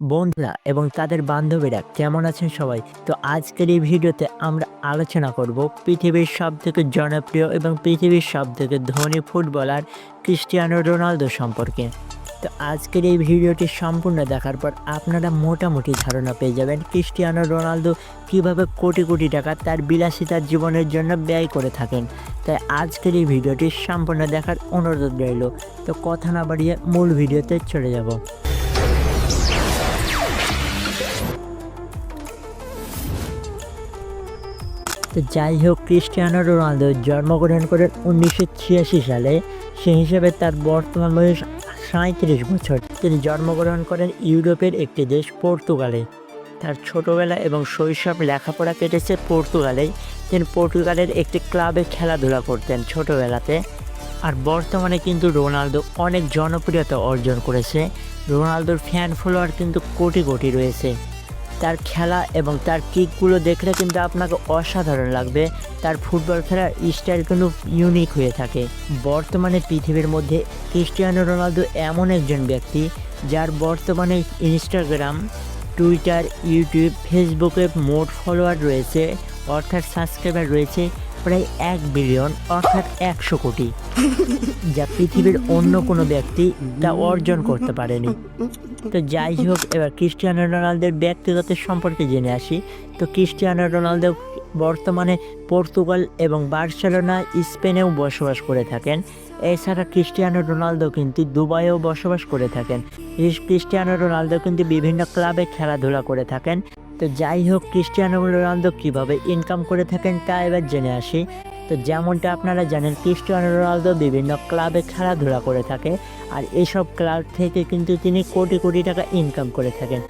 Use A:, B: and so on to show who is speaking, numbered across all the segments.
A: বন্ধুরা এবং তাদের বান্ধবীরা কেমন আছেন সবাই? তো আজকের এই ভিডিওতে আমরা আলোচনা করব পৃথিবীর সবথেকে জনপ্রিয় এবং পৃথিবীর সবথেকে ধনী ফুটবলার ক্রিস্টিয়ানো রোনালদো সম্পর্কে। তো আজকের এই ভিডিওটি সম্পূর্ণ দেখার পর আপনারা মোটামুটি ধারণা পেয়ে যাবেন ক্রিস্টিয়ানো রোনালদো কীভাবে কোটি কোটি টাকা তার বিলাসিতার জীবনের জন্য ব্যয় করে থাকেন। তাই আজকের এই ভিডিওটি সম্পূর্ণ দেখার অনুরোধ রইল। তো কথা না বাড়িয়ে মূল ভিডিওতে চলে যাব। তো যাই হোক, ক্রিস্টিয়ানো রোনালদো জন্মগ্রহণ করেন 1986 সালে। সেই হিসেবে তার বর্তমান বয়স 37 বছর। তিনি জন্মগ্রহণ করেন ইউরোপের একটি দেশ পর্তুগালে। তার ছোটোবেলা এবং শৈশব লেখাপড়া কেটেছে পর্তুগালেই। তিনি পর্তুগালের একটি ক্লাবে খেলাধুলা করতেন ছোটোবেলাতে। আর বর্তমানে কিন্তু রোনালদো অনেক জনপ্রিয়তা অর্জন করেছে। রোনালদোর ফ্যান ফলোয়ার কিন্তু কোটি কোটি রয়েছে। তার খেলা এবং তার কিকগুলো দেখলে কিন্তু আপনাকে অসাধারণ লাগবে। তার ফুটবল খেলার স্টাইল কিন্তু ইউনিক হয়ে থাকে। বর্তমানে পৃথিবীর মধ্যে ক্রিস্টিয়ানো রোনালদো এমন একজন ব্যক্তি যার বর্তমানে ইনস্টাগ্রাম, টুইটার, ইউটিউব, ফেসবুকে মোট ফলোয়ার রয়েছে, অর্থাৎ সাবস্ক্রাইবার রয়েছে প্রায় 1 বিলিয়ন, অর্থাৎ 100 কোটি, যা পৃথিবীর অন্য কোনো ব্যক্তি তা অর্জন করতে পারেনি। তো যাই হোক, এবার ক্রিস্টিয়ানো রোনালদোর ব্যক্তিগত সম্পর্কে জেনে আসি। তো ক্রিস্টিয়ানো রোনালদো বর্তমানে পর্তুগাল এবং বার্সেলোনা, স্পেনেও বসবাস করে থাকেন। এছাড়া ক্রিস্টিয়ানো রোনালদো কিন্তু দুবাইয়েও বসবাস করে থাকেন। ক্রিস্টিয়ানো রোনালদো কিন্তু বিভিন্ন ক্লাবে খেলাধুলা করে থাকেন। তো যাই হোক, ক্রিস্টিয়ানো রোনালদো কীভাবে ইনকাম করে থাকেন তা এবার জেনে আসি। তো যেমনটা আপনারা জানেন, ক্রিস্টিয়ানো রোনালদো বিভিন্ন ক্লাবে খেলাধুলা করে থাকে, আর এসব ক্লাব থেকে কিন্তু তিনি কোটি কোটি টাকা ইনকাম করে থাকেন।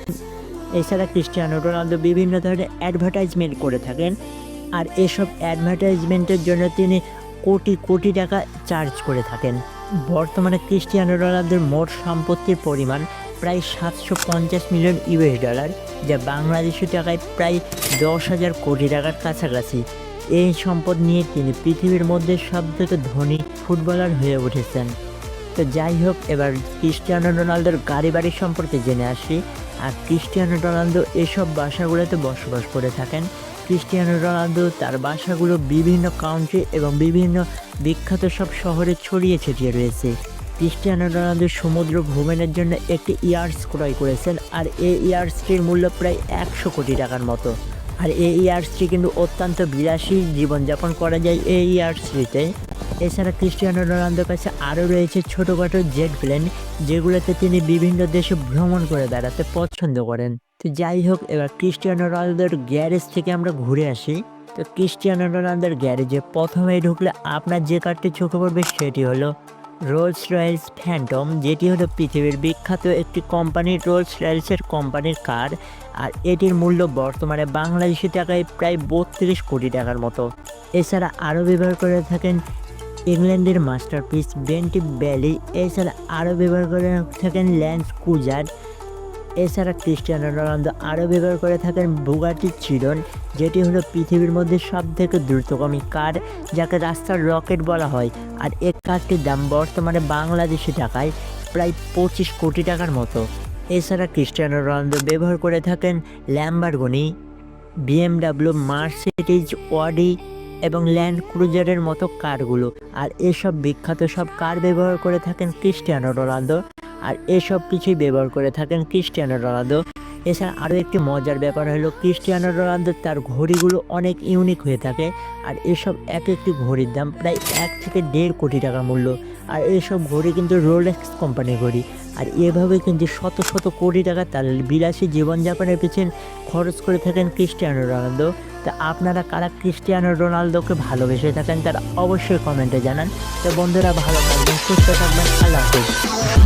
A: এছাড়া ক্রিস্টিয়ানো রোনালদো বিভিন্ন ধরনের অ্যাডভার্টাইজমেন্ট করে থাকেন, আর এসব অ্যাডভার্টাইজমেন্টের জন্য তিনি কোটি কোটি টাকা চার্জ করে থাকেন। বর্তমানে ক্রিস্টিয়ানো রোনালদোর মোট সম্পত্তির পরিমাণ প্রায় 750 মিলিয়ন ইউএস ডলার, যা বাংলাদেশি টাকায় প্রায় 10,000 কোটি টাকার কাছাকাছি। এই সম্পদ নিয়ে তিনি পৃথিবীর মধ্যে সবথেকে ধনী ফুটবলার হয়ে উঠেছেন। তো যাই হোক, এবার ক্রিস্টিয়ানো রোনালদোর গাড়ি বাড়ি সম্পর্কে জেনে আসি। আর ক্রিস্টিয়ানো রোনালদো এসব বাসাগুলোতে বসবাস করে থাকেন। ক্রিস্টিয়ানো রোনালদো তার বাসাগুলো বিভিন্ন কান্ট্রি এবং বিভিন্ন বিখ্যাত সব শহরে ছড়িয়ে ছিটিয়ে রয়েছে। ক্রিস্টিয়ানো রোনালদো সমুদ্র ভ্রমণের জন্য একটি ইয়ার্স ক্রয় করেছেন, আর এই ইয়ার্সটির মূল্য প্রায় 100 কোটি টাকার মতো। আর এই ইয়ার্সটি কিন্তু অত্যন্ত বিলাসী জীবনযাপন করা যায় এই ইয়ার্সটিতে। এছাড়া ক্রিস্টিয়ানো রোনালদোর কাছে আরও রয়েছে ছোটোখাটো জেট প্লেন, যেগুলোতে তিনি বিভিন্ন দেশে ভ্রমণ করে বেড়াতে পছন্দ করেন। তো যাই হোক, এবার ক্রিস্টিয়ানো রোনালদোর গ্যারেজ থেকে আমরা ঘুরে আসি। তো ক্রিস্টিয়ানো রোনালদোর গ্যারেজে প্রথমেই ঢুকলে আপনার যে কারটি চোখে পড়বে সেটি হলো রোলস রয়েলস ফ্যান্টম, যেটি হলো পৃথিবীর বিখ্যাত একটি কোম্পানি, রোলস রয়েলসের কোম্পানির কার। আর এটির মূল্য বর্তমানে বাংলাদেশি টাকায় প্রায় 32 কোটি টাকার মতো। এছাড়া আরও ব্যবহার করে থাকেন ইংল্যান্ডের মাস্টারপিস বেন্টি ব্যালি। এছাড়া আরও ব্যবহার করে থাকেন ল্যান্স ক্রুজার। এছাড়া ক্রিস্টিয়ানো রোনালদো আরও ব্যবহার করে থাকেন বুগাটি চিরন, যেটি হলো পৃথিবীর মধ্যে সবথেকে দ্রুতগামী কার, যাকে রাস্তার রকেট বলা হয়। আর এই কারটির দাম বর্তমানে বাংলাদেশি টাকায় প্রায় 25 কোটি টাকার মতো। এছাড়া ক্রিস্টিয়ানো রোনালদো ব্যবহার করে থাকেন ল্যাম্বরগিনি, BMW, মার্সিডিজ, অডি এবং ল্যান্ড ক্রুজারের মতো কারগুলো। আর এসব বিখ্যাত সব কার ব্যবহার করে থাকেন ক্রিস্টিয়ানো রোনালদো, আর এসব কিছুই ব্যবহার করে থাকেন ক্রিস্টিয়ানো রোনালদো। এছাড়া আরও একটি মজার ব্যাপার হলো ক্রিস্টিয়ানো রোনালদো তার ঘড়িগুলো অনেক ইউনিক হয়ে থাকে, আর এসব এক একটি ঘড়ির দাম প্রায় 1 থেকে 1.5 কোটি টাকা মূল্য। আর এসব ঘড়ি কিন্তু রোলেক্স কোম্পানির ঘড়ি। আর এভাবে কিন্তু শত শত কোটি টাকা তার বিলাসী জীবনযাপনের পিছনে খরচ করে থাকেন ক্রিস্টিয়ানো রোনালদো। তা আপনারা কারা ক্রিস্টিয়ানো রোনালদোকে ভালোবেসে থাকেন তারা অবশ্যই কমেন্টে জানান। তো বন্ধুরা, ভালো থাকবেন, সুস্থ থাকবেন, আল্লাহ হাফেজ।